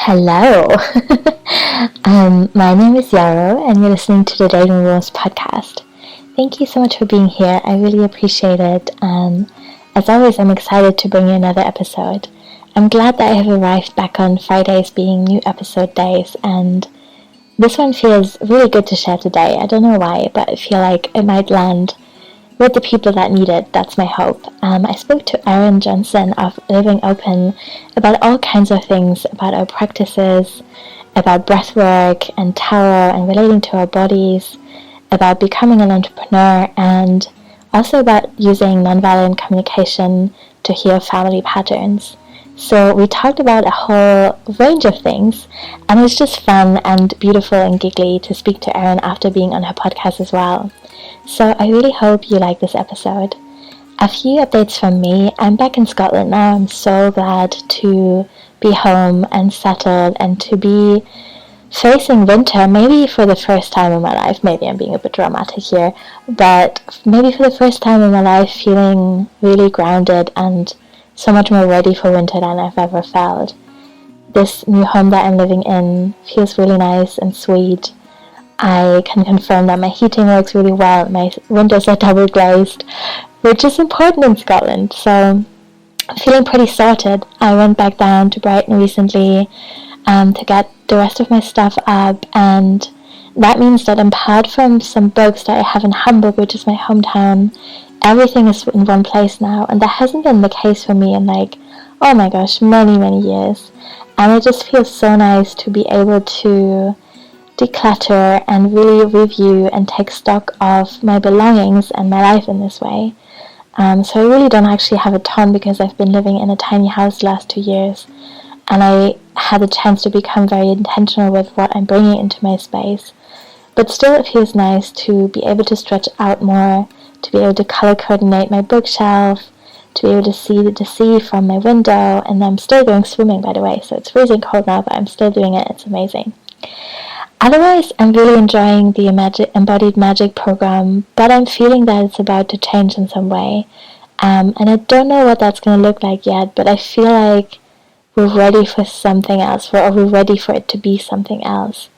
Hello. My name is Yarrow, and you're listening to the Daydreaming Wolves podcast. Thank you so much for being here. I really appreciate it. As always, I'm excited to bring you another episode. I'm glad that I have arrived back on Fridays being new episode days, and this one feels really good to share today. I don't know why, but I feel like it might land with the people that need it. That's my hope. I spoke to Eryn Johnson of Living Open about all kinds of things, about our practices, about breathwork and tarot and relating to our bodies, about becoming an entrepreneur, and also about using nonviolent communication to heal family patterns. So we talked about a whole range of things, and it was just fun and beautiful and giggly to speak to Eryn after being on her podcast as well. So I really hope you like this episode. A few updates from me. I'm back in Scotland now. I'm so glad to be home and settled and to be facing winter, maybe for the first time in my life. Maybe I'm being a bit dramatic here, but maybe for the first time in my life feeling really grounded and so much more ready for winter than I've ever felt. This new home that I'm living in feels really nice and sweet. I can confirm that my heating works really well. My windows are double glazed, which is important in Scotland. So I'm feeling pretty sorted. I went back down to Brighton recently to get the rest of my stuff up, and that means that apart from some books that I have in Hamburg, which is my hometown, everything is in one place now, and that hasn't been the case for me in oh my gosh, many years. And it just feels so nice to be able to declutter and really review and take stock of my belongings and my life in this way. So I really don't actually have a ton because I've been living in a tiny house the last 2 years, and I had the chance to become very intentional with what I'm bringing into my space. But still it feels nice to be able to stretch out more, to be able to color coordinate my bookshelf, to be able to see the sea from my window. And I'm still going swimming, by the way, so it's freezing cold now, but I'm still doing it. It's amazing. Otherwise, I'm really enjoying the Embodied Magic program, but I'm feeling that it's about to change in some way. And I don't know what that's going to look like yet, but I feel like we're ready for something else, or we're ready for it to be something else.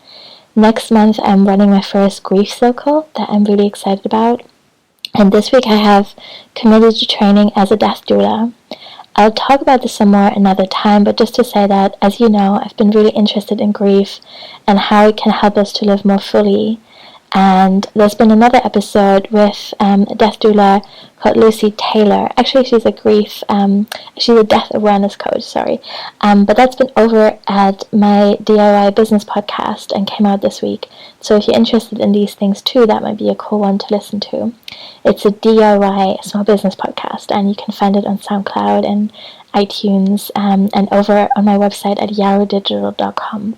Next month, I'm running my first grief circle that I'm really excited about. And this week, I have committed to training as a death doula. I'll talk about this some more another time, but just to say that, as you know, I've been really interested in grief and how it can help us to live more fully. And there's been another episode with a death doula called Lucy Taylor. Actually, she's a death awareness coach, sorry. But that's been over at my DIY business podcast and came out this week. So if you're interested in these things too, that might be a cool one to listen to. It's a DIY small business podcast, and you can find it on SoundCloud and iTunes and over on my website at yarrowdigital.com.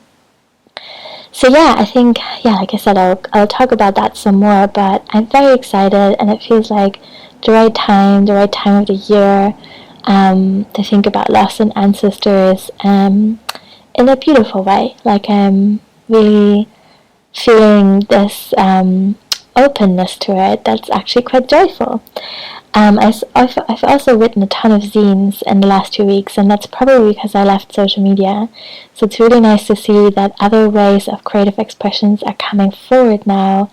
So I think, like I said, I'll talk about that some more, but I'm very excited, and it feels like the right time of the year to think about loss and ancestors in a beautiful way. Like I'm really feeling this openness to it that's actually quite joyful. I've also written a ton of zines in the last 2 weeks, and that's probably because I left social media. So it's really nice to see that other ways of creative expressions are coming forward now,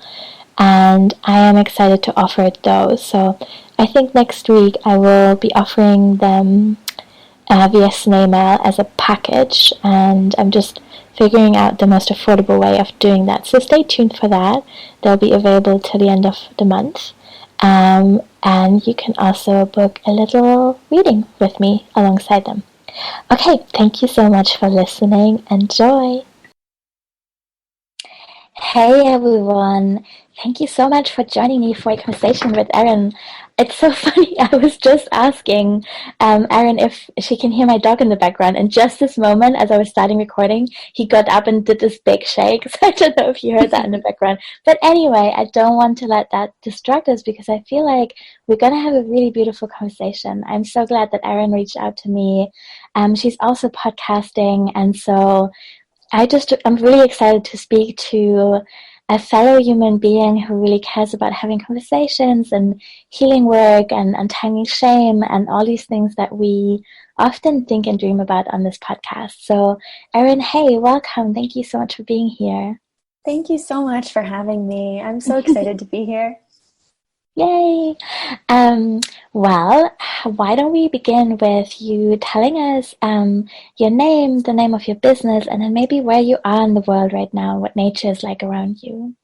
and I am excited to offer those. So I think next week I will be offering them via snail mail as a package, and I'm just figuring out the most affordable way of doing that. So stay tuned for that. They'll be available till the end of the month. And you can also book a little reading with me alongside them. Okay, thank you so much for listening. Enjoy! Hey everyone! Thank you so much for joining me for a conversation with Eryn. It's so funny, I was just asking Eryn if she can hear my dog in the background, and just this moment, as I was starting recording, he got up and did this big shake, so I don't know if you heard that in the background. But anyway, I don't want to let that distract us, because I feel like we're going to have a really beautiful conversation. I'm so glad that Eryn reached out to me. She's also podcasting, and so I'm really excited to speak to a fellow human being who really cares about having conversations and healing work and untangling shame and all these things that we often think and dream about on this podcast. So, Eryn, hey, welcome. Thank you so much for being here. Thank you so much for having me. I'm so excited to be here. Yay! Well, why don't we begin with you telling us your name, the name of your business, and then maybe where you are in the world right now, what nature is like around you.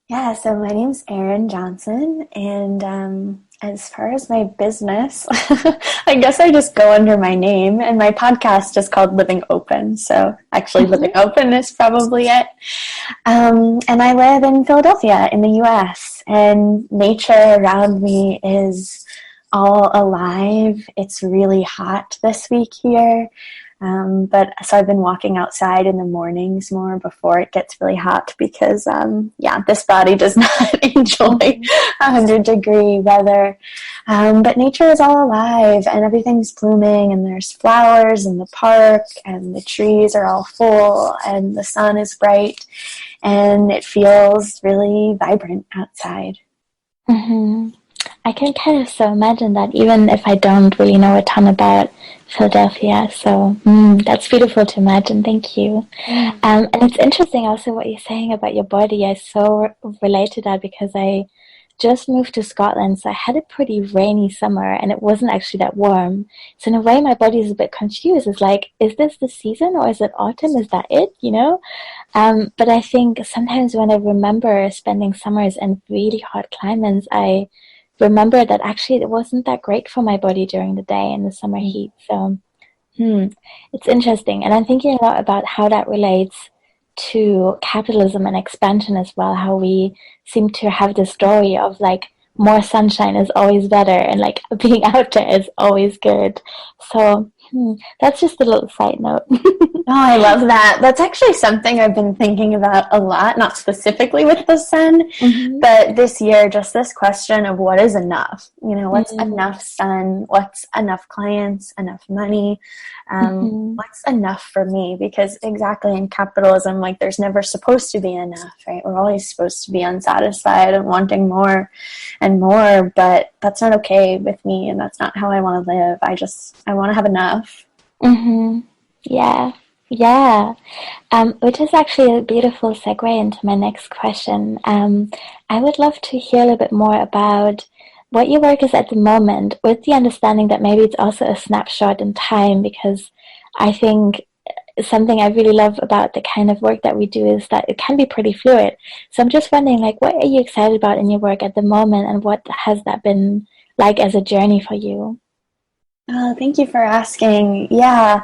Yeah, so my name's Eryn Johnson, and as far as my business, I guess I just go under my name, and my podcast is called Living Open, so actually Living Open is probably it. And I live in Philadelphia in the US, and nature around me is all alive. It's really hot this week here. But so I've been walking outside in the mornings more before it gets really hot because, this body does not enjoy 100-degree weather. But nature is all alive and everything's blooming and there's flowers in the park and the trees are all full and the sun is bright and it feels really vibrant outside. Mm-hmm. I can kind of so imagine that, even if I don't really know a ton about Philadelphia. So that's beautiful to imagine. Thank you. And it's interesting also what you're saying about your body. I so relate to that because I just moved to Scotland, so I had a pretty rainy summer and it wasn't actually that warm. So in a way, my body is a bit confused. It's like, is this the season or is it autumn? Is that it? But I think sometimes when I remember spending summers in really hot climates, I remember that actually it wasn't that great for my body during the day in the summer heat. So it's interesting. And I'm thinking a lot about how that relates to capitalism and expansion as well, how we seem to have this story of like more sunshine is always better and like being out there is always good. So that's just a little side note. Oh, I love that. That's actually something I've been thinking about a lot, not specifically with the sun, but this year, just this question of what is enough? What's enough sun? What's enough clients? Enough money? What's enough for me? Because exactly in capitalism, like there's never supposed to be enough, right? We're always supposed to be unsatisfied and wanting more and more, but that's not okay with me, and that's not how I want to live. I want to have enough. Yeah. Which is actually a beautiful segue into my next question. I would love to hear a little bit more about what your work is at the moment, with the understanding that maybe it's also a snapshot in time, because I think something I really love about the kind of work that we do is that it can be pretty fluid. So I'm just wondering, like, what are you excited about in your work at the moment, and what has that been like as a journey for you? Oh, thank you for asking. Yeah,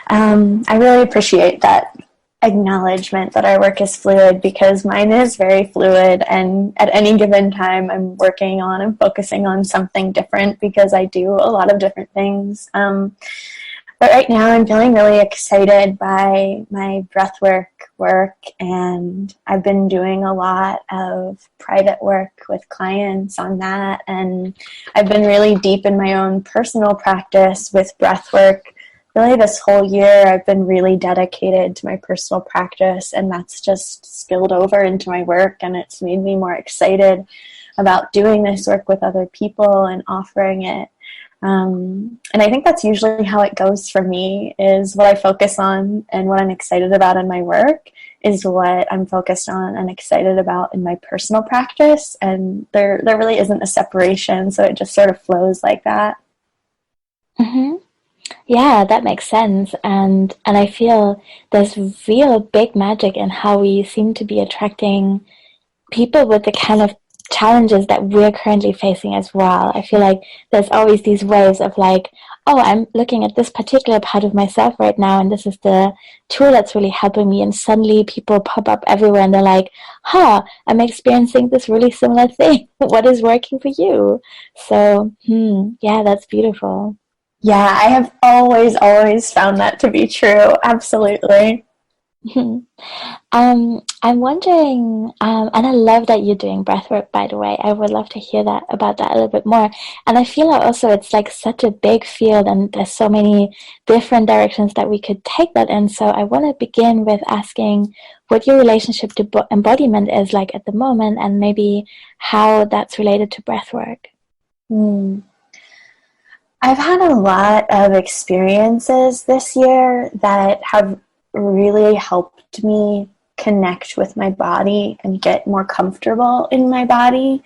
I really appreciate that acknowledgement that our work is fluid, because mine is very fluid, and at any given time I'm working on and focusing on something different because I do a lot of different things. But right now I'm feeling really excited by my breathwork work, and I've been doing a lot of private work with clients on that, and I've been really deep in my own personal practice with breathwork. Really this whole year I've been really dedicated to my personal practice, and that's just spilled over into my work, and it's made me more excited about doing this work with other people and offering it. And I think that's usually how it goes for me, is what I focus on and what I'm excited about in my work is what I'm focused on and excited about in my personal practice. And there really isn't a separation, so it just sort of flows like that. Yeah, that makes sense. And I feel there's real big magic in how we seem to be attracting people with the kind of challenges that we're currently facing as well. I feel like there's always these waves of like, oh, I'm looking at this particular part of myself right now, and this is the tool that's really helping me. And suddenly people pop up everywhere and they're like, I'm experiencing this really similar thing. What is working for you? So, yeah, that's beautiful. Yeah, I have always found that to be true. Absolutely. I'm wondering, and I love that you're doing breathwork, by the way. I would love to hear that about that a little bit more. And I feel like also it's like such a big field, and there's so many different directions that we could take that in. So I want to begin with asking what your relationship to embodiment is like at the moment, and maybe how that's related to breathwork. I've had a lot of experiences this year that have really helped me connect with my body and get more comfortable in my body.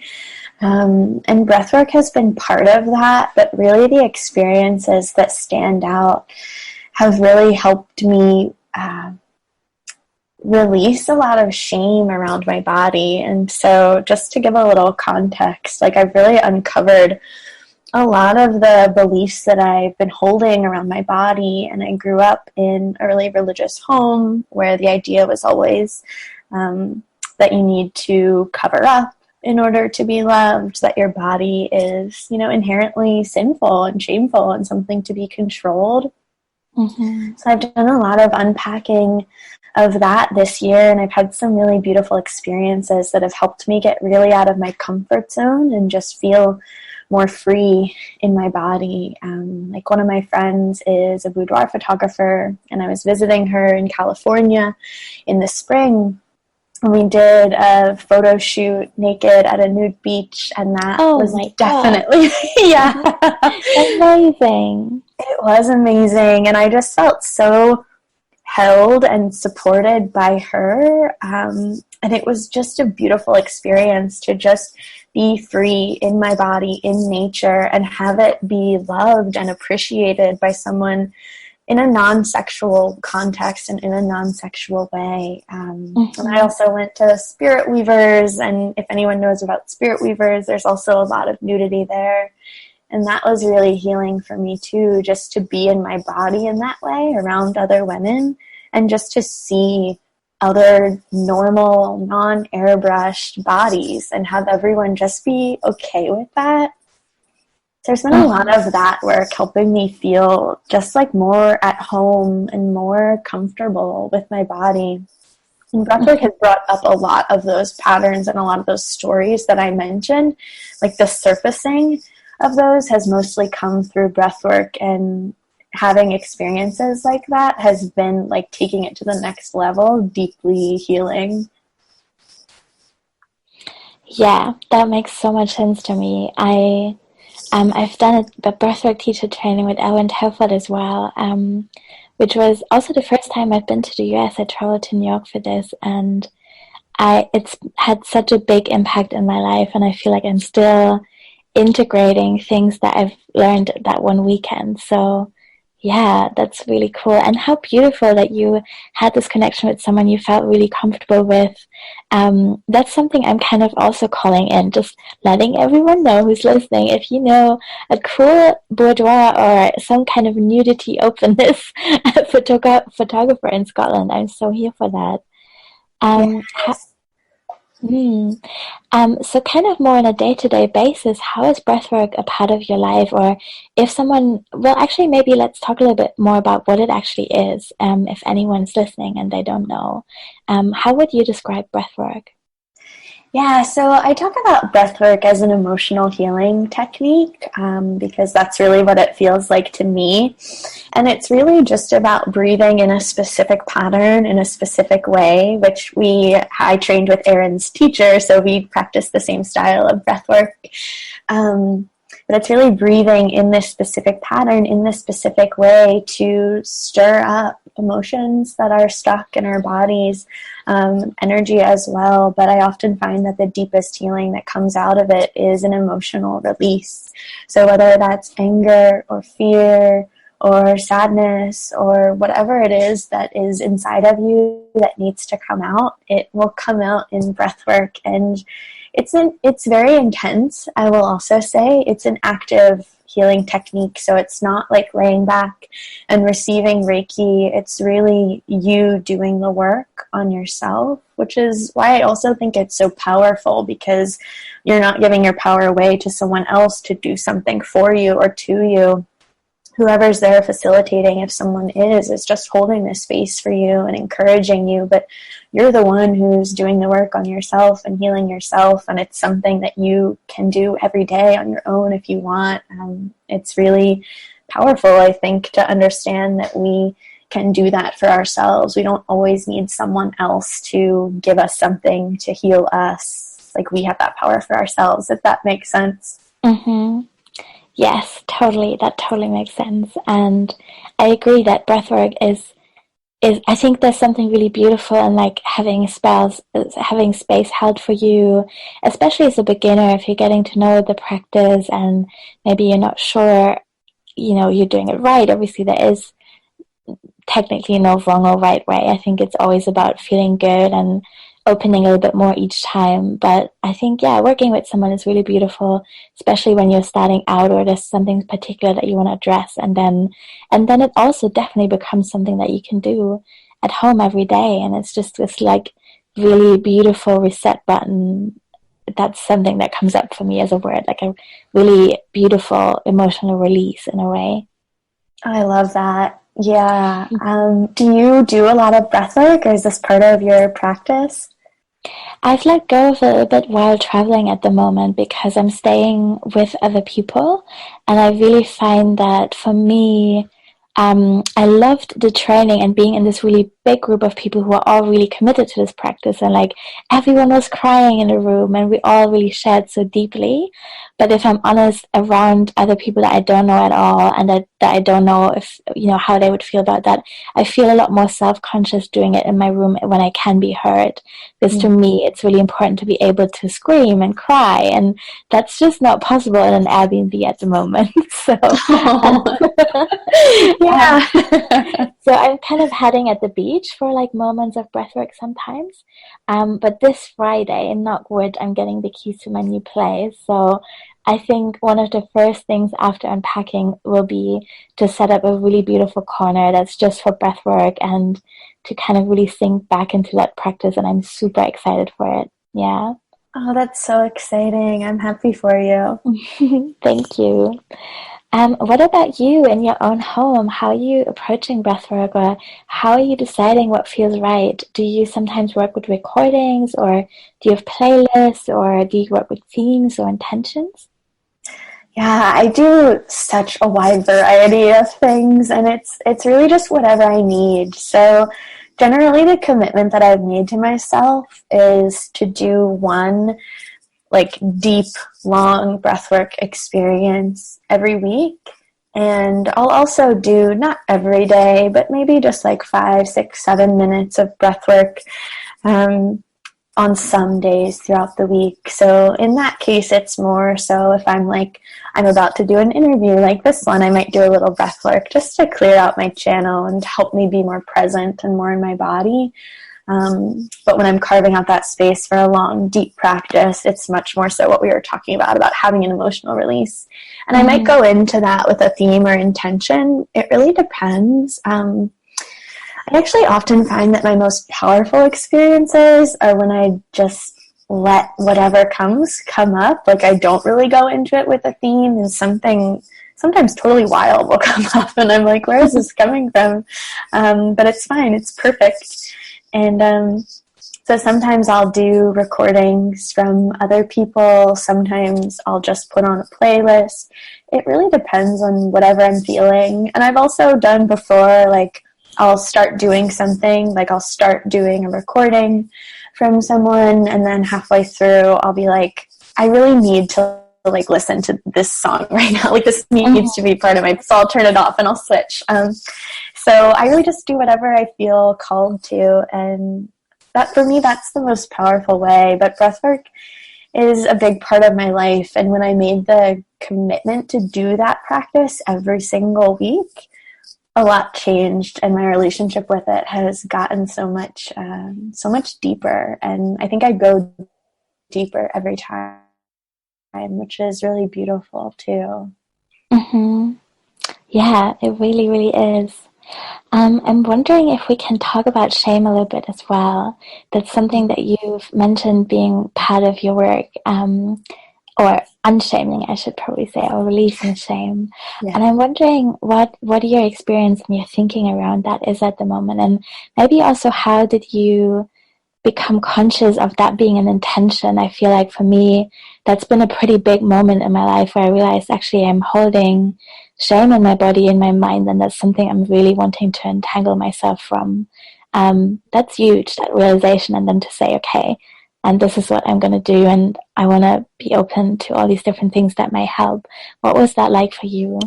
And breathwork has been part of that, but really the experiences that stand out have really helped me release a lot of shame around my body. And so just to give a little context, like I've really uncovered a lot of the beliefs that I've been holding around my body. And I grew up in a really religious home where the idea was always that you need to cover up in order to be loved, that your body is, you know, inherently sinful and shameful and something to be controlled. Mm-hmm. So I've done a lot of unpacking of that this year, and I've had some really beautiful experiences that have helped me get really out of my comfort zone and just feel more free in my body. Like one of my friends is a boudoir photographer, and I was visiting her in California in the spring. We did a photo shoot naked at a nude beach, and that was definitely, yeah. Amazing. It was amazing, and I just felt so held and supported by her, and it was just a beautiful experience to just be free in my body, in nature, and have it be loved and appreciated by someone in a non-sexual context and in a non-sexual way. And I also went to spirit weavers, and if anyone knows about spirit weavers, there's also a lot of nudity there. And that was really healing for me too, just to be in my body in that way around other women and just to see other normal, non-airbrushed bodies and have everyone just be okay with that. There's been a lot of that work helping me feel just like more at home and more comfortable with my body. And breathwork has brought up a lot of those patterns and a lot of those stories that I mentioned. Like the surfacing of those has mostly come through breathwork, and having experiences like that has been like taking it to the next level, deeply healing. Yeah, that makes so much sense to me. I've done a breathwork teacher training with Eryn as well, which was also the first time I've been to the US. I traveled to New York for this, and it's had such a big impact in my life, and I feel like I'm still integrating things that I've learned that one weekend. So yeah, that's really cool. And how beautiful that you had this connection with someone you felt really comfortable with. That's something I'm kind of also calling in, just letting everyone know who's listening. If you know a cool boudoir or some kind of nudity openness photographer in Scotland, I'm so here for that. Yes. So kind of more on a day-to-day basis, how is breathwork a part of your life? Or if someone, well, actually, maybe let's talk a little bit more about what it actually is, if anyone's listening and they don't know. How would you describe breathwork? Yeah, so I talk about breathwork as an emotional healing technique because that's really what it feels like to me. And it's really just about breathing in a specific pattern, in a specific way, which I trained with Eryn's teacher, so we practice the same style of breathwork. But it's really breathing in this specific pattern, in this specific way, to stir up emotions that are stuck in our bodies, energy as well. But I often find that the deepest healing that comes out of it is an emotional release. So whether that's anger or fear or sadness or whatever it is that is inside of you that needs to come out, it will come out in breathwork. And it's very intense. I will also say it's an active healing technique, so it's not like laying back and receiving Reiki. It's really you doing the work on yourself, which is why I also think it's so powerful, because you're not giving your power away to someone else to do something for you or to you. Whoever's there facilitating, if someone is just holding this space for you and encouraging you, but you're the one who's doing the work on yourself and healing yourself, and it's something that you can do every day on your own if you want. It's really powerful, I think, to understand that we can do that for ourselves. We don't always need someone else to give us something to heal us. Like, we have that power for ourselves, if that makes sense. Mm-hmm. Yes, totally. That totally makes sense. And I agree that breathwork is I think there's something really beautiful in like having space held for you, especially as a beginner if you're getting to know the practice and maybe you're not sure, you're doing it right. Obviously there is technically no wrong or right way. I think it's always about feeling good and opening a little bit more each time. But I think, yeah, working with someone is really beautiful, especially when you're starting out or there's something particular that you want to address. And then it also definitely becomes something that you can do at home every day. And it's just this like really beautiful reset button. That's something that comes up for me as a word, like a really beautiful emotional release in a way. I love that. Yeah. Do you do a lot of breath work, or is this part of your practice? I've let go of it a little bit while traveling at the moment because I'm staying with other people, and I really find that for me, I loved the training and being in this really big group of people who are all really committed to this practice, and like everyone was crying in the room, and we all really shared so deeply. But if I'm honest, around other people that I don't know at all, and that I don't know if how they would feel about that, I feel a lot more self-conscious doing it in my room when I can be heard. Because to me, it's really important to be able to scream and cry, and that's just not possible in an Airbnb at the moment. So, Yeah. so I'm kind of heading at the beach for like moments of breathwork sometimes. But this Friday in Knockwood, I'm getting the keys to my new place. So I think one of the first things after unpacking will be to set up a really beautiful corner that's just for breathwork and to kind of really sink back into that practice. And I'm super excited for it. Yeah. Oh, that's so exciting. I'm happy for you. Thank you. What about you in your own home? How are you approaching breathwork, or how are you deciding what feels right? Do you sometimes work with recordings, or do you have playlists, or do you work with themes or intentions? Yeah, I do such a wide variety of things, and it's really just whatever I need. So generally the commitment that I've made to myself is to do one like deep, long breathwork experience every week. And I'll also do, not every day, but maybe just like 5, 6, 7 minutes of breathwork on some days throughout the week. So in that case, it's more so if I'm about to do an interview like this one, I might do a little breath work just to clear out my channel and help me be more present and more in my body. But when I'm carving out that space for a long, deep practice, it's much more so what we were talking about having an emotional release. And I might go into that with a theme or intention. It really depends. I actually often find that my most powerful experiences are when I just let whatever comes come up. Like I don't really go into it with a theme, and something sometimes totally wild will come up, and I'm like, where is this coming from? But it's fine. It's perfect. And so sometimes I'll do recordings from other people. Sometimes I'll just put on a playlist. It really depends on whatever I'm feeling. And I've also done before, like, I'll start doing something, like I'll start doing a recording from someone, and then halfway through I'll be like, I really need to like listen to this song right now. Like this needs to be part of my, so I'll turn it off and I'll switch. So I really just do whatever I feel called to, and that for me, that's the most powerful way. But breathwork is a big part of my life, and when I made the commitment to do that practice every single week, a lot changed, and my relationship with it has gotten so much deeper. And I think I go deeper every time, which is really beautiful too. Mm-hmm. Yeah, it really, really is. I'm wondering if we can talk about shame a little bit as well. That's something that you've mentioned being part of your work, or unshaming, I should probably say, or releasing shame. Yeah. And I'm wondering what your experience and your thinking around that is at the moment, and maybe also how did you become conscious of that being an intention? I feel like for me, that's been a pretty big moment in my life where I realized actually I'm holding shame in my body, in my mind, and that's something I'm really wanting to untangle myself from. That's huge, that realization, and then to say, okay, and this is what I'm going to do, and I want to be open to all these different things that might help. What was that like for you?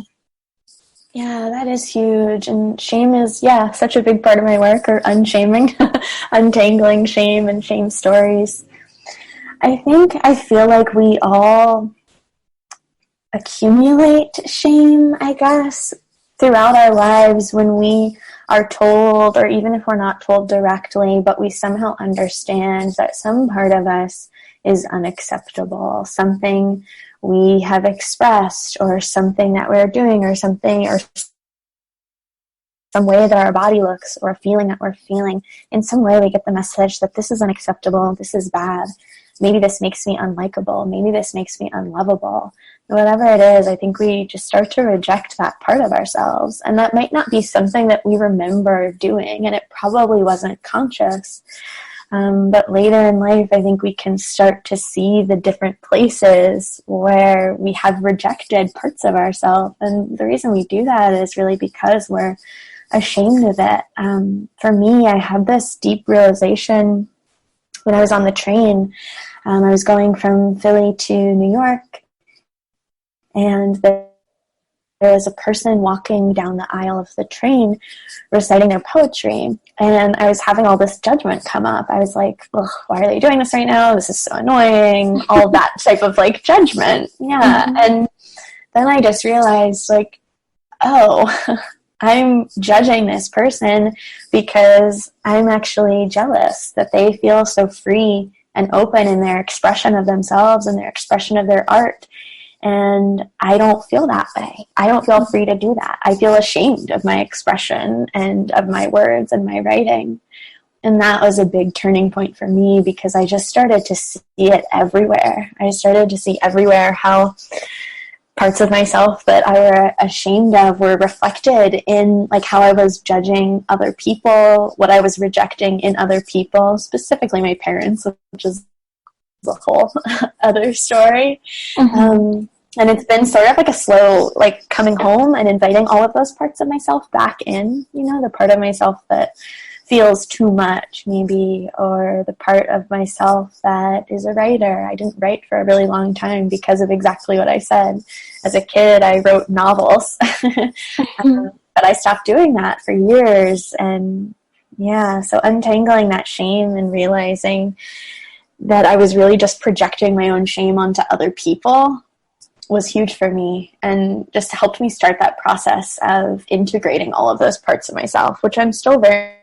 Yeah, that is huge. And shame is, such a big part of my work, or unshaming, untangling shame and shame stories. I feel like we all accumulate shame, I guess, throughout our lives when we are told, or even if we're not told directly, but we somehow understand that some part of us is unacceptable, something we have expressed, or something that we're doing, or something, or some way that our body looks, or a feeling that we're feeling. In some way we get the message that this is unacceptable, this is bad, maybe this makes me unlikable, maybe this makes me unlovable. Whatever it is, I think we just start to reject that part of ourselves. And that might not be something that we remember doing, and it probably wasn't conscious. But later in life, I think we can start to see the different places where we have rejected parts of ourselves. And the reason we do that is really because we're ashamed of it. For me, I had this deep realization when I was on the train. I was going from Philly to New York, and there was a person walking down the aisle of the train reciting their poetry, and I was having all this judgment come up. I was like, ugh, why are they doing this right now? This is so annoying. All that type of like judgment. Yeah. Mm-hmm. And then I just realized, like, oh, I'm judging this person because I'm actually jealous that they feel so free and open in their expression of themselves and their expression of their art. And I don't feel that way. I don't feel free to do that. I feel ashamed of my expression and of my words and my writing. And that was a big turning point for me, because I just started to see it everywhere. I started to see everywhere how parts of myself that I were ashamed of were reflected in like how I was judging other people, what I was rejecting in other people, specifically my parents, which is a whole other story. Mm-hmm. And it's been sort of like a slow, like coming home and inviting all of those parts of myself back in, you know, the part of myself that feels too much maybe, or the part of myself that is a writer. I didn't write for a really long time because of exactly what I said. As a kid, I wrote novels, but I stopped doing that for years. And yeah, so untangling that shame and realizing that I was really just projecting my own shame onto other people was huge for me, and just helped me start that process of integrating all of those parts of myself, which I'm still very,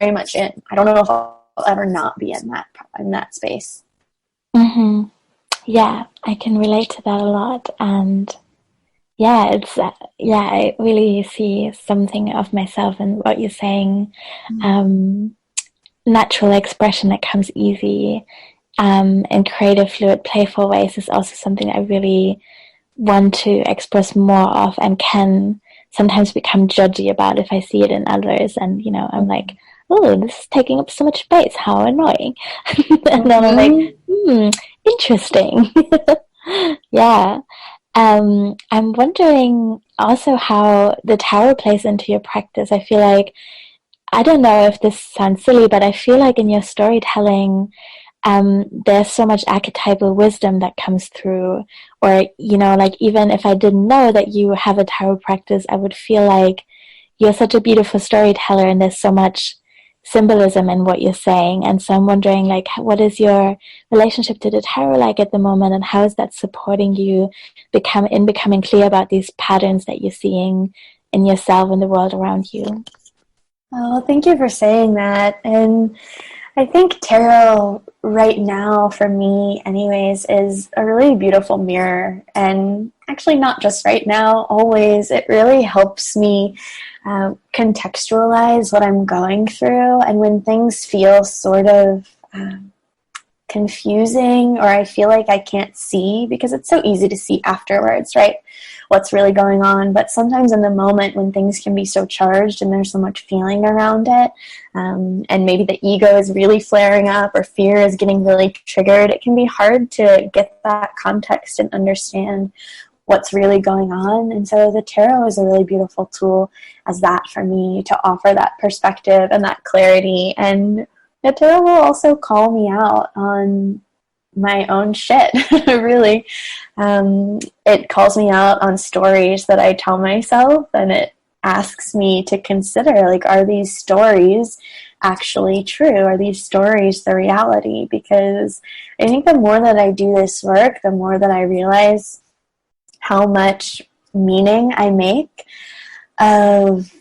very much in. I don't know if I'll ever not be in that space. Mm-hmm. Yeah, I can relate to that a lot, and yeah, I really see something of myself in what you're saying. Mm-hmm. Natural expression that comes easy, in creative, fluid, playful ways is also something I really want to express more of, and can sometimes become judgy about if I see it in others. And, you know, I'm like, oh, this is taking up so much space. How annoying. And then I'm like, interesting. Yeah. I'm wondering also how the tarot plays into your practice. I feel like, I don't know if this sounds silly, but I feel like in your storytelling, there's so much archetypal wisdom that comes through. Or, you know, like, even if I didn't know that you have a tarot practice, I would feel like you're such a beautiful storyteller, and there's so much symbolism in what you're saying. And so I'm wondering, like, what is your relationship to the tarot like at the moment, and how is that supporting you becoming clear about these patterns that you're seeing in yourself and the world around you? Oh, thank you for saying that. And I think tarot right now, for me anyways, is a really beautiful mirror. And actually not just right now, always. It really helps me contextualize what I'm going through. And when things feel sort of confusing, or I feel like I can't see, because it's so easy to see afterwards, right, what's really going on. But sometimes in the moment, when things can be so charged and there's so much feeling around it, and maybe the ego is really flaring up, or fear is getting really triggered, it can be hard to get that context and understand what's really going on. And so the tarot is a really beautiful tool as that for me, to offer that perspective and that clarity. And The tarot will also call me out on my own shit, really. It calls me out on stories that I tell myself, and it asks me to consider, like, are these stories actually true? Are these stories the reality? Because I think the more that I do this work, the more that I realize how much meaning I make of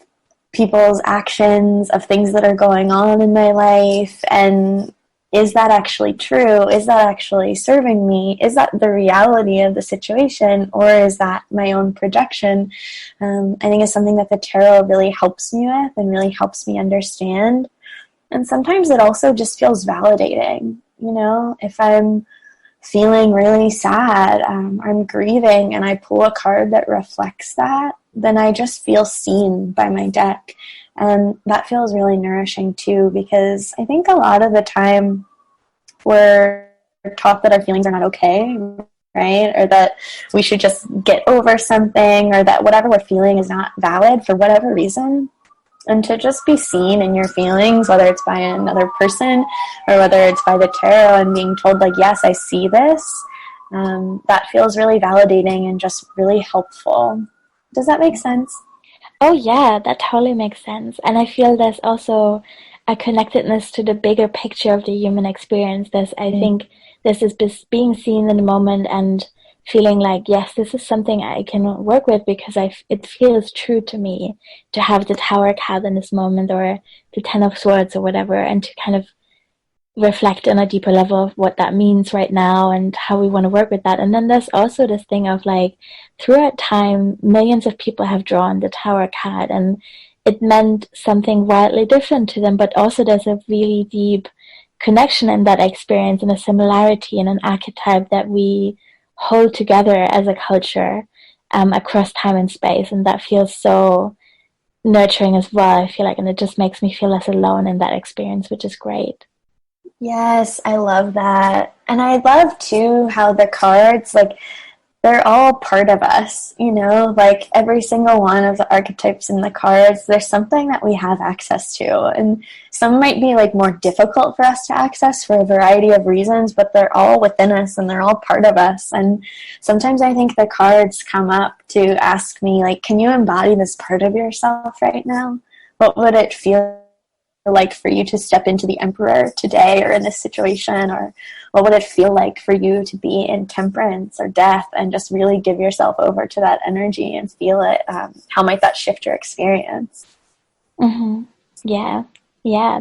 people's actions, of things that are going on in my life, and is that actually true? Is that actually serving me? Is that the reality of the situation, or is that my own projection? I think it's something that the tarot really helps me with and really helps me understand. And sometimes it also just feels validating. You know, if I'm feeling really sad, I'm grieving, and I pull a card that reflects that, then I just feel seen by my deck. And that feels really nourishing too, because I think a lot of the time we're taught that our feelings are not okay, right? Or that we should just get over something, or that whatever we're feeling is not valid for whatever reason. And to just be seen in your feelings, whether it's by another person or whether it's by the tarot, and being told, like, yes, I see this, that feels really validating and just really helpful. Does that make sense? Oh yeah, that totally makes sense. And I feel there's also a connectedness to the bigger picture of the human experience. I think this is being seen in the moment and feeling like, yes, this is something I can work with, because it feels true to me to have the Tower card in this moment, or the Ten of Swords or whatever, and to kind of reflect on a deeper level of what that means right now and how we want to work with that. And then there's also this thing of, like, throughout time, millions of people have drawn the Tower card, and it meant something wildly different to them, but also there's a really deep connection in that experience, and a similarity in an archetype that we hold together as a culture across time and space. And that feels so nurturing as well, I feel like, and it just makes me feel less alone in that experience, which is great. Yes, I love that. And I love too how the cards, like, they're all part of us, you know, like every single one of the archetypes in the cards, there's something that we have access to. And some might be, like, more difficult for us to access for a variety of reasons, but they're all within us and they're all part of us. And sometimes I think the cards come up to ask me, like, can you embody this part of yourself right now? What would it feel like for you to step into the Emperor today, or in this situation? Or what would it feel like for you to be in Temperance or Death, and just really give yourself over to that energy and feel it? How might that shift your experience? Mm-hmm. Yeah,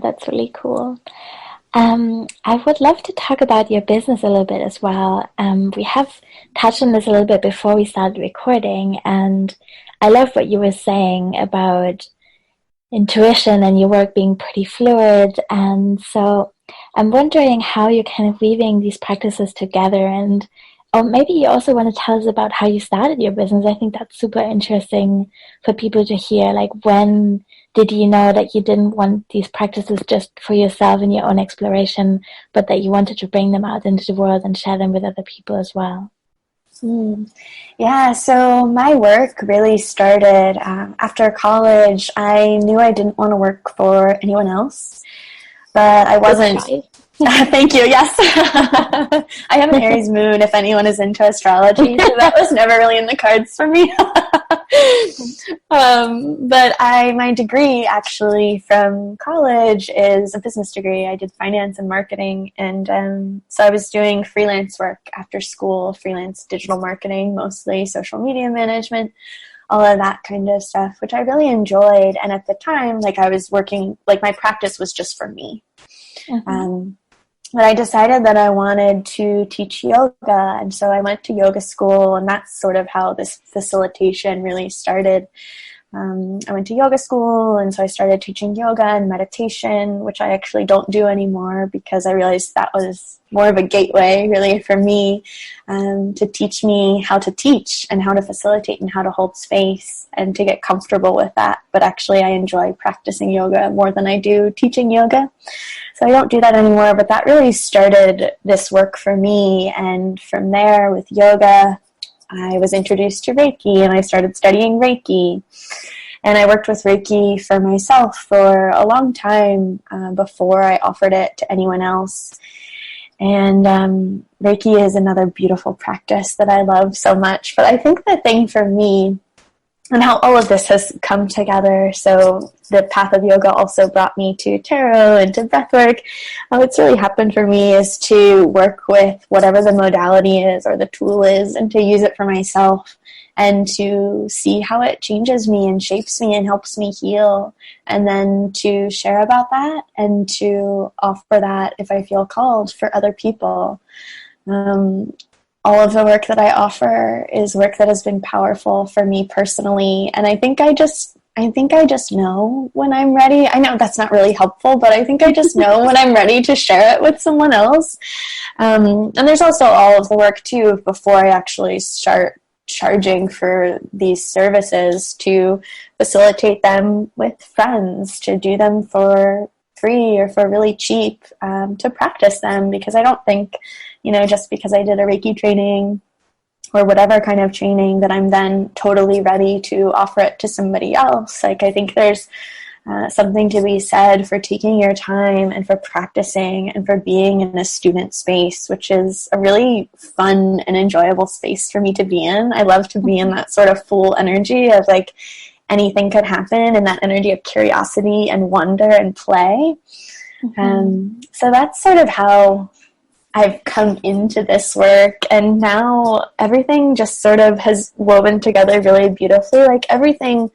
that's really cool. I would love to talk about your business a little bit as well. We have touched on this a little bit before we started recording, and I love what you were saying about intuition and your work being pretty fluid. And so I'm wondering how you're kind of weaving these practices together, and or maybe you also want to tell us about how you started your business. I think that's super interesting for people to hear. Like, when did you know that you didn't want these practices just for yourself and your own exploration, but that you wanted to bring them out into the world and share them with other people as well? Yeah, so my work really started after college. I knew I didn't want to work for anyone else, but I wasn't. Thank you, yes. I have an Aries moon, if anyone is into astrology, so that was never really in the cards for me. But my degree actually from college is a business degree. I did finance and marketing, and so I was doing freelance work after school, freelance digital marketing, mostly social media management, all of that kind of stuff, which I really enjoyed. And at the time, like, I was working, like, my practice was just for me. Mm-hmm. But I decided that I wanted to teach yoga, and so I went to yoga school, and that's sort of how this facilitation really started. I went to yoga school, and so I started teaching yoga and meditation, which I actually don't do anymore, because I realized that was more of a gateway really for me, to teach me how to teach and how to facilitate and how to hold space and to get comfortable with that. But actually I enjoy practicing yoga more than I do teaching yoga. So I don't do that anymore, but that really started this work for me. And from there, with yoga, I was introduced to Reiki, and I started studying Reiki. And I worked with Reiki for myself for a long time before I offered it to anyone else. And Reiki is another beautiful practice that I love so much. But I think the thing for me, and how all of this has come together, so the path of yoga also brought me to tarot and to breathwork. What's really happened for me is to work with whatever the modality is or the tool is, and to use it for myself, and to see how it changes me and shapes me and helps me heal, and then to share about that and to offer that if I feel called for other people. All of the work that I offer is work that has been powerful for me personally, and I think I just know when I'm ready. I know that's not really helpful, but I think I just know when I'm ready to share it with someone else. And there's also all of the work too before I actually start charging for these services, to facilitate them with friends, to do them for free or for really cheap, to practice them, because I don't think, just because I did a Reiki training or whatever kind of training that I'm then totally ready to offer it to somebody else. Like, I think there's something to be said for taking your time and for practicing and for being in a student space, which is a really fun and enjoyable space for me to be in. I love to be in that sort of full energy of like anything could happen, and that energy of curiosity and wonder and play. So that's sort of how I've come into this work, and now everything just sort of has woven together really beautifully. Like, everything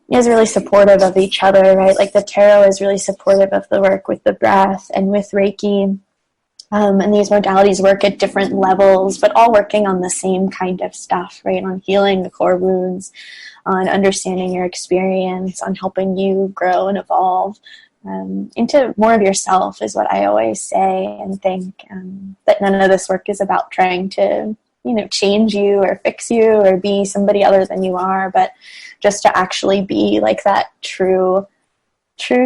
is really supportive of each other, right? Like, the tarot is really supportive of the work with the breath and with Reiki. And these modalities work at different levels, but all working on the same kind of stuff, right? On healing the core wounds, on understanding your experience, on helping you grow and evolve into more of yourself, is what I always say, and think that none of this work is about trying to, change you or fix you or be somebody other than you are, but just to actually be like that true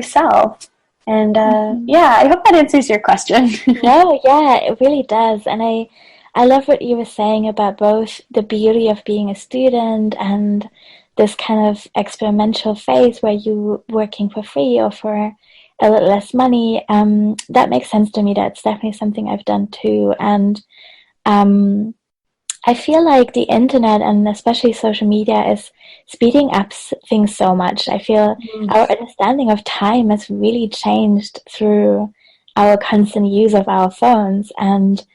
self. And I hope that answers your question. No, yeah, it really does. And I love what you were saying about both the beauty of being a student and this kind of experimental phase where you're working for free or for a little less money. That makes sense to me. That's definitely something I've done too. And I feel like the internet, and especially social media, is speeding up things so much. I feel our understanding of time has really changed through our constant use of our phones. And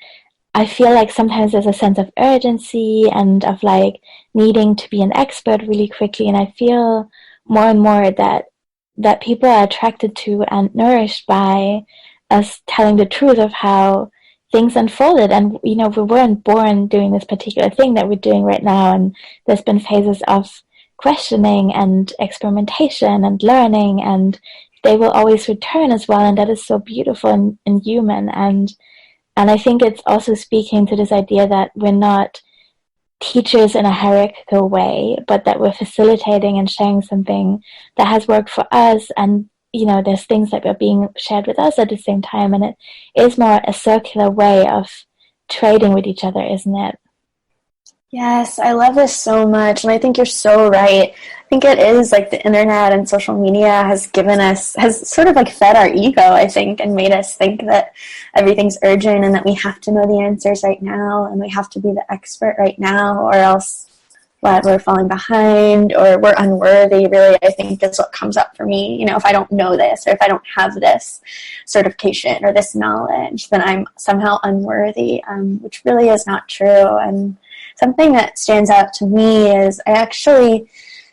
I feel like sometimes there's a sense of urgency and of like needing to be an expert really quickly. And I feel more and more that people are attracted to and nourished by us telling the truth of how things unfolded. And, we weren't born doing this particular thing that we're doing right now. And there's been phases of questioning and experimentation and learning, and they will always return as well. And that is so beautiful and human. And I think it's also speaking to this idea that we're not teachers in a hierarchical way, but that we're facilitating and sharing something that has worked for us. And, there's things that are being shared with us at the same time. And it is more a circular way of trading with each other, isn't it? Yes, I love this so much. And I think you're so right. I think it is like the internet and social media has sort of like fed our ego, I think, and made us think that everything's urgent and that we have to know the answers right now and we have to be the expert right now, or else we're falling behind or we're unworthy. Really, I think is what comes up for me. If I don't know this, or if I don't have this certification or this knowledge, then I'm somehow unworthy, which really is not true. And something that stands out to me is I actually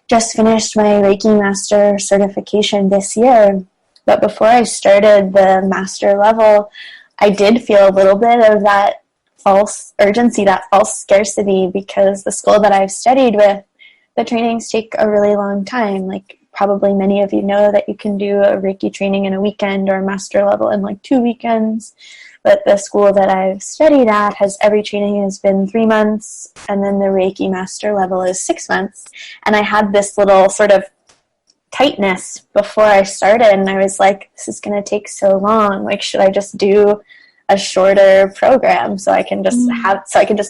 just finished my Reiki Master certification this year, but before I started the master level, I did feel a little bit of that false urgency, that false scarcity, because the school that I've studied with, the trainings take a really long time. Like, probably many of you know that you can do a Reiki training in a weekend or a master level in like 2 weekends. But the school that I've studied at every training has been 3 months, and then the Reiki master level is 6 months. And I had this little sort of tightness before I started, and I was like, this is going to take so long. Like, should I just do a shorter program so I can just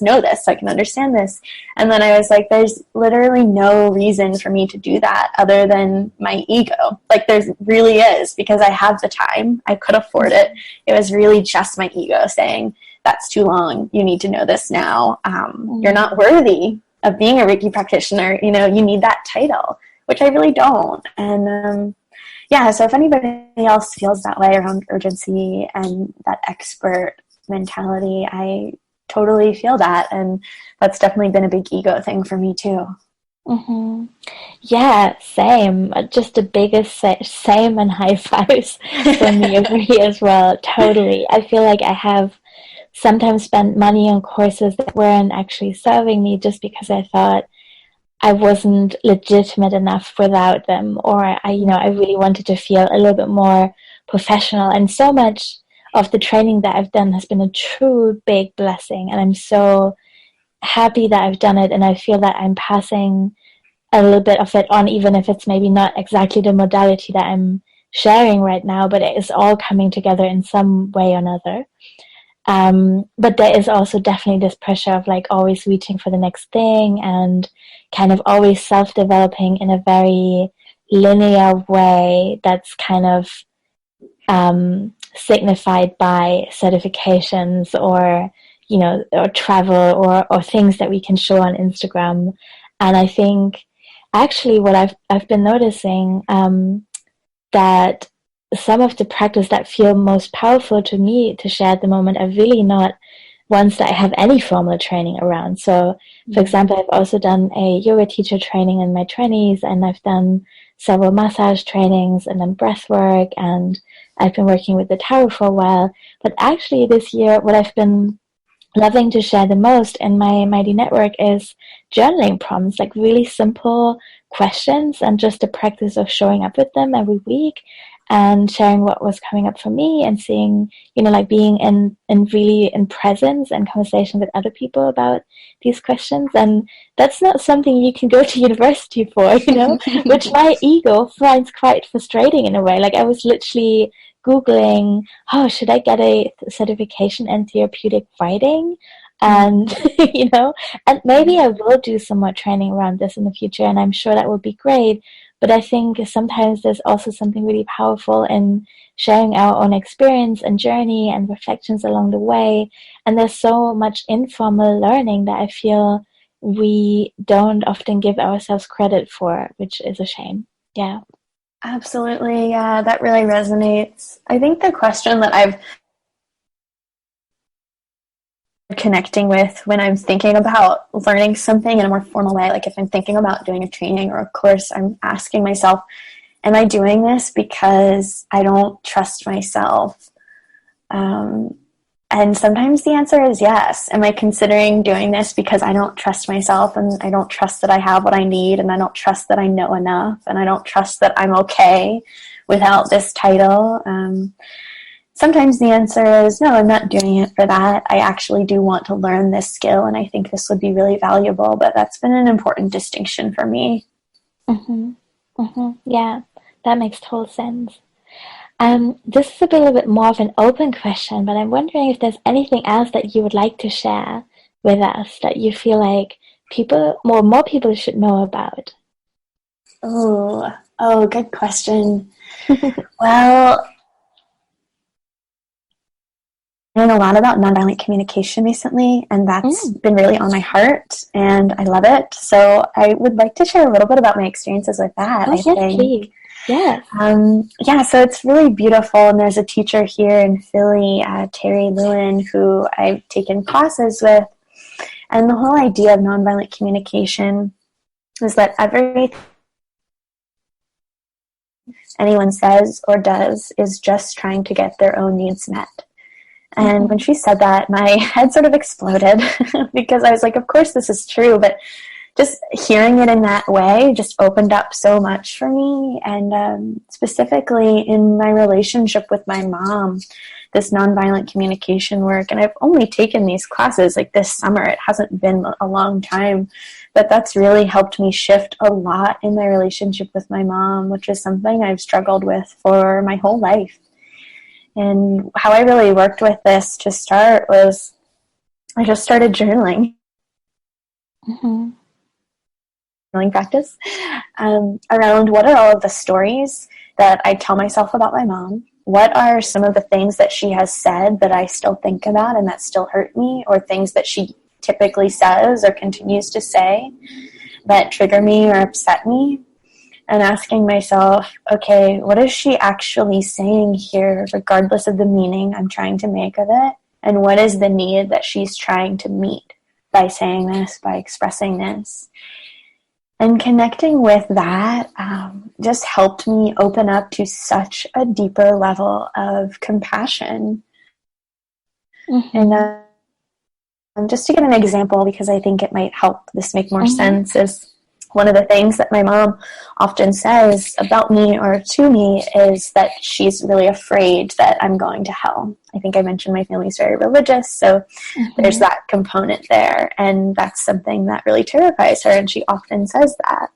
know this, so I can understand this. And then I was like, there's literally no reason for me to do that other than my ego. Like, there's really is, because I have the time, I could afford it. It was really just my ego saying, that's too long, you need to know this now. You're not worthy of being a Reiki practitioner, you know, you need that title, which I really don't. And so if anybody else feels that way around urgency and that expert mentality, I totally feel that. And that's definitely been a big ego thing for me too. Mm-hmm. Yeah, same. Just the biggest same and high fives for me over here as well. Totally. I feel like I have sometimes spent money on courses that weren't actually serving me just because I thought I wasn't legitimate enough without them, or I really wanted to feel a little bit more professional. And so much of the training that I've done has been a true big blessing, and I'm so happy that I've done it, and I feel that I'm passing a little bit of it on, even if it's maybe not exactly the modality that I'm sharing right now, but it is all coming together in some way or another. But there is also definitely this pressure of like always reaching for the next thing and kind of always self-developing in a very linear way that's kind of signified by certifications or or travel or things that we can show on Instagram. And I think actually what I've been noticing that some of the practice that feel most powerful to me to share at the moment are really not ones that I have any formal training around. So, for example, I've also done a yoga teacher training in my 20s, and I've done several massage trainings and then breathwork, and I've been working with the tarot for a while. But actually this year, what I've been loving to share the most in my Mighty network is journaling prompts, like really simple questions, and just the practice of showing up with them every week and sharing what was coming up for me and seeing, like being in really in presence and conversation with other people about these questions. And that's not something you can go to university for, which my ego finds quite frustrating in a way. Like I was literally Googling, should I get a certification in therapeutic writing? And, and maybe I will do some more training around this in the future, and I'm sure that will be great. But I think sometimes there's also something really powerful in sharing our own experience and journey and reflections along the way. And there's so much informal learning that I feel we don't often give ourselves credit for, which is a shame. Yeah. Absolutely. Yeah, that really resonates. I think the question that I've connecting with when I'm thinking about learning something in a more formal way, like if I'm thinking about doing a training or a course, I'm asking myself, am I doing this because I don't trust myself? And sometimes the answer is yes. Am I considering doing this because I don't trust myself, and I don't trust that I have what I need, and I don't trust that I know enough, and I don't trust that I'm okay without this title? Sometimes the answer is, no, I'm not doing it for that. I actually do want to learn this skill, and I think this would be really valuable, but that's been an important distinction for me. Mm-hmm. Mm-hmm. Yeah, that makes total sense. This is a little bit more of an open question, but I'm wondering if there's anything else that you would like to share with us that you feel like more people should know about. Oh, good question. Well, I learned a lot about nonviolent communication recently, and that's been really on my heart, and I love it. So I would like to share a little bit about my experiences with that. Yes, please. Yes. So it's really beautiful, and there's a teacher here in Philly, Terry Lewin, who I've taken classes with, and the whole idea of nonviolent communication is that everything anyone says or does is just trying to get their own needs met. And when she said that, my head sort of exploded because I was like, of course this is true, but just hearing it in that way just opened up so much for me. And specifically in my relationship with my mom, this nonviolent communication work, and I've only taken these classes like this summer. It hasn't been a long time, but that's really helped me shift a lot in my relationship with my mom, which is something I've struggled with for my whole life. And how I really worked with this to start was I just started journaling. Mm-hmm. Journaling practice around what are all of the stories that I tell myself about my mom. What are some of the things that she has said that I still think about and that still hurt me, or things that she typically says or continues to say that trigger me or upset me? And asking myself, okay, what is she actually saying here, regardless of the meaning I'm trying to make of it? And what is the need that she's trying to meet by saying this, by expressing this? And connecting with that just helped me open up to such a deeper level of compassion. Mm-hmm. And just to give an example, because I think it might help this make more Mm-hmm. sense, is one of the things that my mom often says about me or to me is that she's really afraid that I'm going to hell. I think I mentioned my family's very religious, so there's that component there. And that's something that really terrifies her, and she often says that.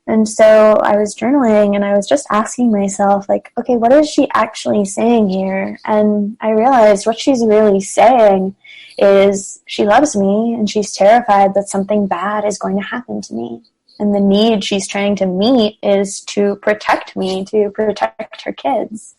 And so I was journaling, and I was just asking myself, like, okay, what is she actually saying here? And I realized what she's really saying is she loves me, and she's terrified that something bad is going to happen to me. And the need she's trying to meet is to protect me, to protect her kids.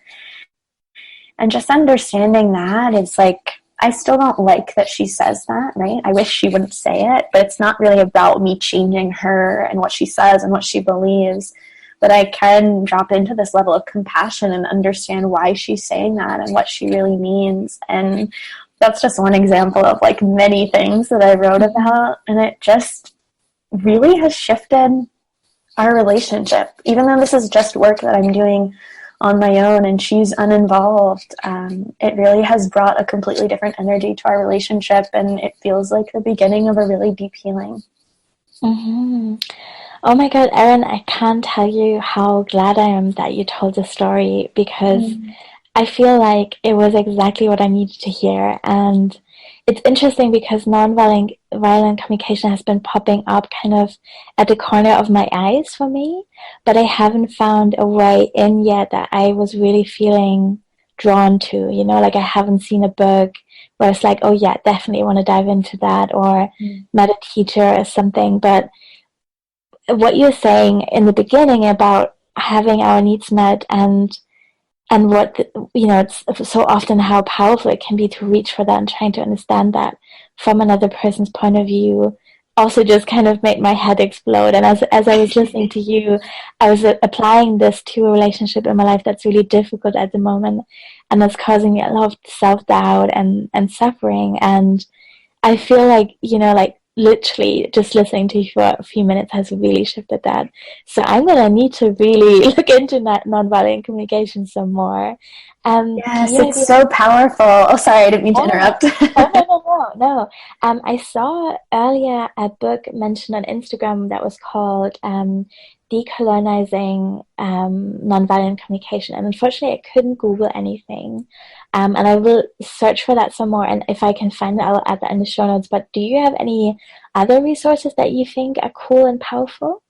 And just understanding that, it's like, I still don't like that she says that, right? I wish she wouldn't say it, but it's not really about me changing her and what she says and what she believes. But I can drop into this level of compassion and understand why she's saying that and what she really means. And that's just one example of like many things that I wrote about. And it just really has shifted our relationship. Even though this is just work that I'm doing on my own and she's uninvolved, it really has brought a completely different energy to our relationship, and it feels like the beginning of a really deep healing. Mm-hmm. Oh my God, Eryn, I can't tell you how glad I am that you told the story, because I feel like it was exactly what I needed to hear. And it's interesting because violent communication has been popping up kind of at the corner of my eyes for me, but I haven't found a way in yet that I was really feeling drawn to, like I haven't seen a book where it's like, oh yeah, definitely want to dive into that, or met a teacher or something. But what you're saying in the beginning about having our needs met, and what, it's so often how powerful it can be to reach for that and trying to understand that from another person's point of view, also just kind of made my head explode. And as I was listening to you, I was applying this to a relationship in my life that's really difficult at the moment, and that's causing me a lot of self-doubt and suffering. And I feel like, literally just listening to you for a few minutes has really shifted that. So I'm going to need to really look into that nonviolent communication some more. Yes, it's so powerful. Oh, sorry, I didn't mean to interrupt. No. I saw earlier a book mentioned on Instagram that was called Decolonizing Nonviolent Communication. And unfortunately, I couldn't Google anything. And I will search for that some more. And if I can find it, I'll add that in the show notes. But do you have any other resources that you think are cool and powerful?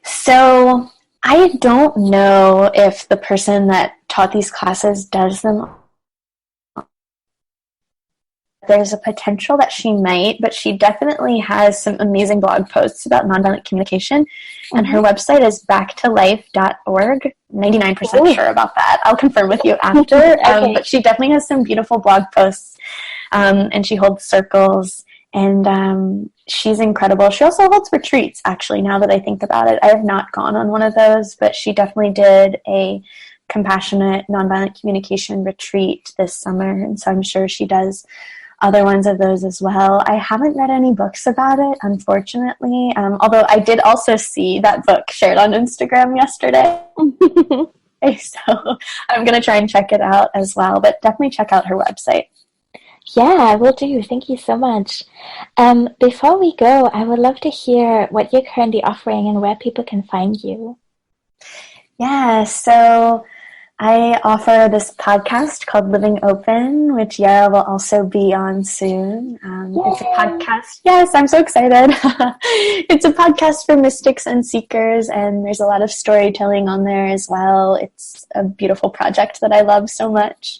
So I don't know if the person that taught these classes does them. There's a potential that she might, but she definitely has some amazing blog posts about nonviolent communication. And her website is backtolife.org. 99% sure about that. I'll confirm with you after. Okay. But she definitely has some beautiful blog posts, and she holds circles, and she's incredible. She also holds retreats, actually, now that I think about it. I have not gone on one of those, but she definitely did a compassionate nonviolent communication retreat this summer, and so I'm sure she does other ones of those as well. I haven't read any books about it, unfortunately, although I did also see that book shared on Instagram yesterday. So I'm going to try and check it out as well, but definitely check out her website. Yeah, I will do. Thank you so much. Before we go, I would love to hear what you're currently offering and where people can find you. Yeah, so I offer this podcast called Living Open, which Yarrow will also be on soon. It's a podcast. Yes, I'm so excited. It's a podcast for mystics and seekers, and there's a lot of storytelling on there as well. It's a beautiful project that I love so much.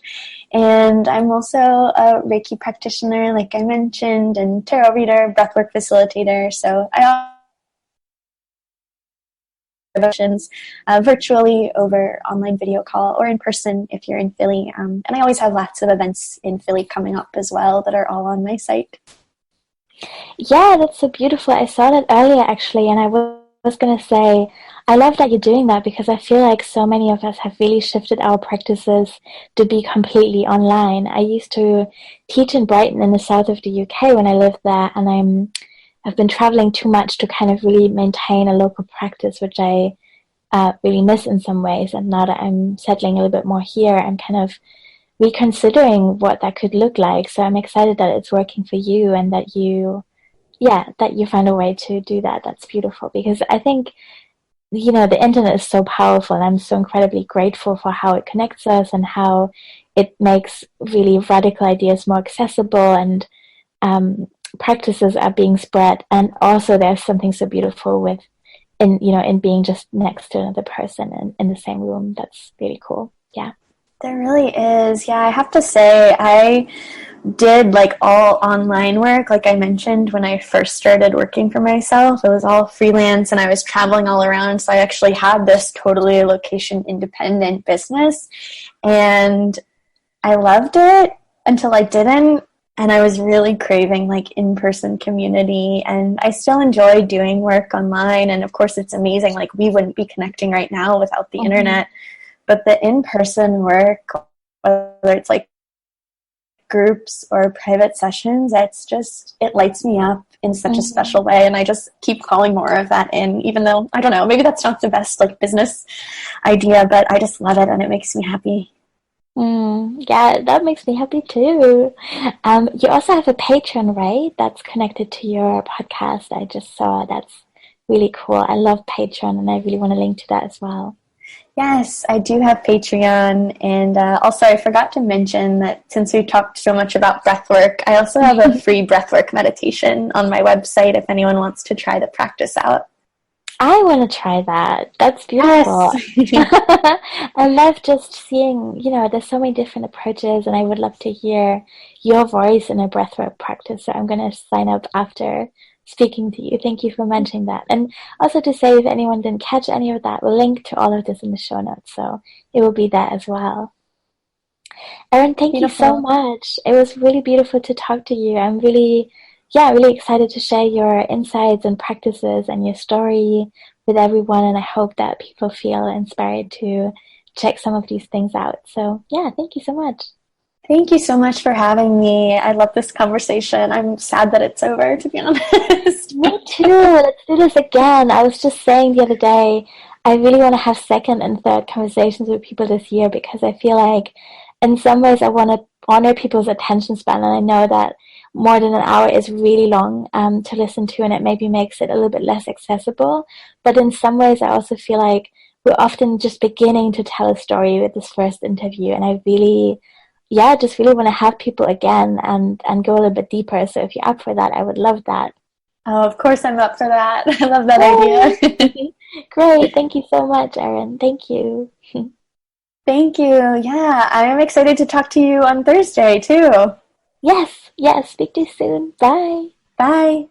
And I'm also a Reiki practitioner, like I mentioned, and tarot reader, breathwork facilitator. So I virtually over online video call or in person if you're in Philly. And I always have lots of events in Philly coming up as well that are all on my site. Yeah, that's so beautiful. I saw that earlier actually, and I was going to say, I love that you're doing that because I feel like so many of us have really shifted our practices to be completely online. I used to teach in Brighton in the south of the UK when I lived there, and I've been traveling too much to kind of really maintain a local practice, which I really miss in some ways. And now that I'm settling a little bit more here, I'm kind of reconsidering what that could look like. So I'm excited that it's working for you and that you found a way to do that. That's beautiful because I think, the internet is so powerful, and I'm so incredibly grateful for how it connects us and how it makes really radical ideas more accessible, and practices are being spread. And also there's something so beautiful in being just next to another person in the same room. That's really cool. Yeah. There really is. Yeah, I have to say, I did like all online work, like I mentioned, when I first started working for myself. It was all freelance and I was traveling all around. So I actually had this totally location independent business and I loved it until I didn't. And I was really craving like in-person community, and I still enjoy doing work online. And of course it's amazing. Like we wouldn't be connecting right now without the internet, but the in-person work, whether it's like groups or private sessions, it lights me up in such a special way. And I just keep calling more of that in, even though, I don't know, maybe that's not the best like business idea, but I just love it and it makes me happy. Yeah, that makes me happy too. You also have a patron, right? That's connected to your podcast. I just saw. That's really cool. I love Patreon, and I really want to link to that as well. Yes, I do have Patreon, and also I forgot to mention that since we talked so much about breathwork, I also have a free breathwork meditation on my website if anyone wants to try the practice out. I want to try that. That's beautiful. Yes. I love just seeing, there's so many different approaches, and I would love to hear your voice in a breathwork practice. So I'm going to sign up after speaking to you. Thank you for mentioning that. And also to say, if anyone didn't catch any of that, we'll link to all of this in the show notes. So it will be there as well. Eryn, thank you so much. It was really beautiful to talk to you. I'm really excited to share your insights and practices and your story with everyone. And I hope that people feel inspired to check some of these things out. So yeah, thank you so much. Thank you so much for having me. I love this conversation. I'm sad that it's over, to be honest. Me too. Let's do this again. I was just saying the other day, I really want to have second and third conversations with people this year because I feel like in some ways I want to honor people's attention span. And I know that more than an hour is really long to listen to, and it maybe makes it a little bit less accessible. But in some ways, I also feel like we're often just beginning to tell a story with this first interview, and I really, just really want to have people again and go a little bit deeper. So if you're up for that, I would love that. Oh, of course I'm up for that. I love that idea. Great. Thank you so much, Eryn. Thank you. Thank you. Yeah, I am excited to talk to you on Thursday, too. Yes. Speak to you soon. Bye. Bye.